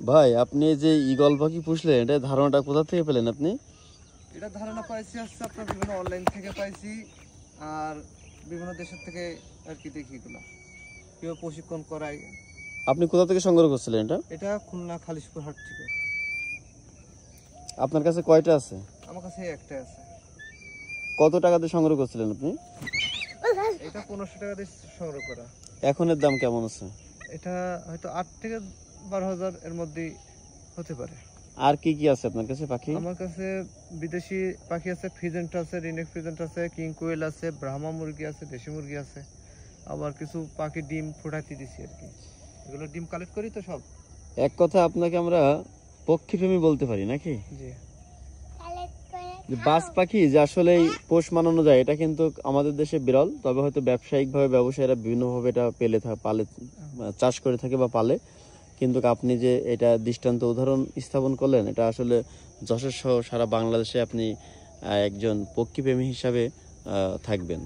ভাই আপনি যে ঈগল পাখি পুষলেন এটা ধারণাটা কোথা থেকে পেলেন আপনি? এটা ধারণা পাইছি হচ্ছে আপনার বিভিন্ন অনলাইন থেকে পাইছি, আর বিভিন্ন দেশের থেকে আর কি দেখি এগুলো কেউ প্রশিক্ষণ করায়। আপনি কোথা থেকে সংগ্রহ করছিলেন এটা? এটা খুলনা খালিশপুর হাট থেকে। আপনার কাছে কয়টা আছে? আমার কাছে একটা আছে। কত টাকা দিয়ে সংগ্রহ করছিলেন আপনি? এটা 1500 টাকা দিয়ে সংগ্রহ করা। এখন এর দাম কেমন আছে? এটা হয়তো 8 থেকে 12,000 এর মধ্যেই হতে পারে। আর কি কি আছে আপনার কাছে পাখি? আমার কাছে বিদেশি পাখি আছে, ফিজেন্ট আছে, রিনেক ফিজেন্ট আছে, কিং কোয়েল আছে, ব্রাহ্মা মুরগি আছে, দেশি মুরগি আছে, আবার কিছু পাখি ডিম ফোটাতে দিছি আর কি। এগুলো ডিম কালেক্ট করি তো সব। এক কথা আপনাকে আমরা পক্ষীপ্রেমী বলতে পারি নাকি? জি। যে বাজ পাখি যে আসলে পোষ মানানো যায় এটা কিন্তু আমাদের দেশে বিরল, তবে হয়তো ব্যবসায়িকভাবে ব্যবসায়ীরা বিভিন্নভাবে এটা পালে চাষ করে থাকে বা পালে। কিন্তু আপনি যে এটা দৃষ্টান্ত উদাহরণ স্থাপন করলেন এটা আসলে যশোর সহ সারা বাংলাদেশে আপনি একজন পক্ষীপ্রেমী হিসাবে থাকবেন।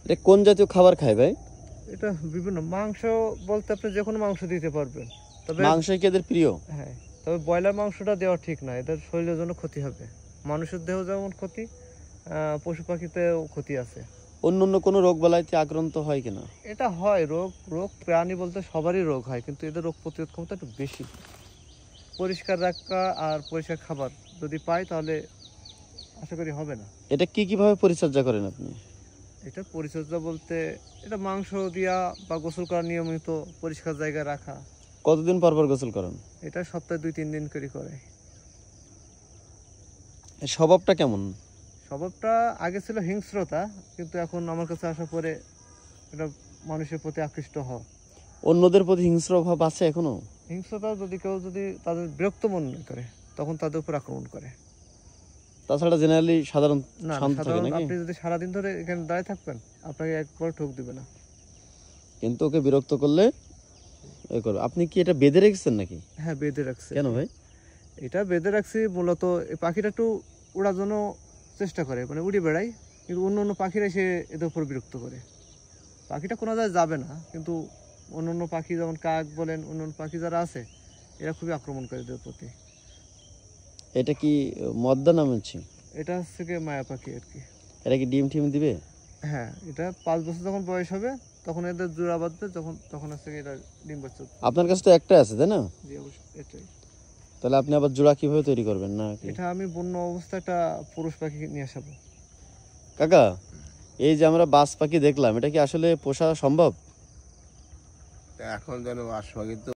এটা কোন জাতীয় খাবার খায় ভাই? এটা বিভিন্ন মাংস বলতে আপনি যে কোনো মাংস দিতে পারবেন, তবে মাংসই কি এদের প্রিয়? হ্যাঁ, তবে ব্রয়লার মাংসটা দেওয়া ঠিক না, এদের শরীরের জন্য ক্ষতি হবে। মানুষের দেহ যেমন ক্ষতি, পশু পাখিতেও ক্ষতি আছে। অন্য অন্য কোনো রোগ বালাইতে আক্রান্ত হয় কিনা? এটা হয়, রোগ রোগ প্রাণী বলতে সবারই রোগ হয়, কিন্তু এদের রোগ প্রতিরোধ ক্ষমতা একটু বেশি। পরিষ্কার রাখা আর পরিষ্কার খাবার যদি পাই তাহলে আশা করি হবে না। এটা কিভাবে পরিচর্যা করেন আপনি? এটা পরিচর্যা বলতে এটা মাংস দিয়া বা গোসল করা, নিয়মিত পরিষ্কার জায়গায় রাখা। কতদিন পর পর গোসল করেন? এটা সপ্তাহে 2-3 দিন করে। এর স্বভাবটা কেমন? স্বভাবটা আগে ছিল হিংস্রতা, কিন্তু এখন আমার কাছে আসার পরে এটা মানুষের প্রতি আকৃষ্ট হওয়া। অন্যদের প্রতি হিংস্র ভাব আছে এখনো? হিংস্রতা যদি কেউ তাদের বিরক্ত মনে করে তখন তাদের উপর আক্রমণ করে। তাছাড়া জেনারেলি সাধারণ না, শান্ত থাকে সাধারণ নাকি? আপনি যদি সারাদিন ধরে এখানে দাঁড়িয়ে থাকবেন আপনাকে একবার ঠোক দিবে না। কিন্তু ওকে বিরক্ত করলে আপনি কি এটা বেঁধে রেখেছেন নাকি? হ্যাঁ, বেঁধে রাখছে। কেন ভাই? এটা বেঁধে রাখছি মূলত এই পাখিটা একটু উড়ার জন্য চেষ্টা করে, মানে উড়ে বেড়ায়, কিন্তু অন্য অন্য পাখিরা এসে এদের উপর বিরক্ত করে। পাখিটা কোনো জায়গায় যাবে না, কিন্তু অন্য অন্য পাখি যেমন কাক বলেন, অন্য অন্য পাখি যারা আছে এরা খুবই আক্রমণ করে এদের প্রতি। এটা কি মদ্দা নামেছি? এটা হচ্ছে কি মায়া পাখি আর কি। এটা কি ডিম টিম দিবে? হ্যাঁ, এটা 5 বছর যখন বয়স হবে তখন এদের জোড়া বাঁধবে, তখন হচ্ছে এটা ডিম বাচ্চা। আপনার কাছে তো একটা আছে তাই না? জি অবশ্যই, এটাই। তাহলে আপনি আবার জোড়া কিভাবে তৈরি করবেন না? এটা আমি বন্য অবস্থায় একটা পুরুষ পাখি নিয়ে আসাবো। কাকা, এই যে আমরা বাজ পাখি দেখলাম এটা কি আসলে পোষা সম্ভব? এখন যেন বাস পাখি তো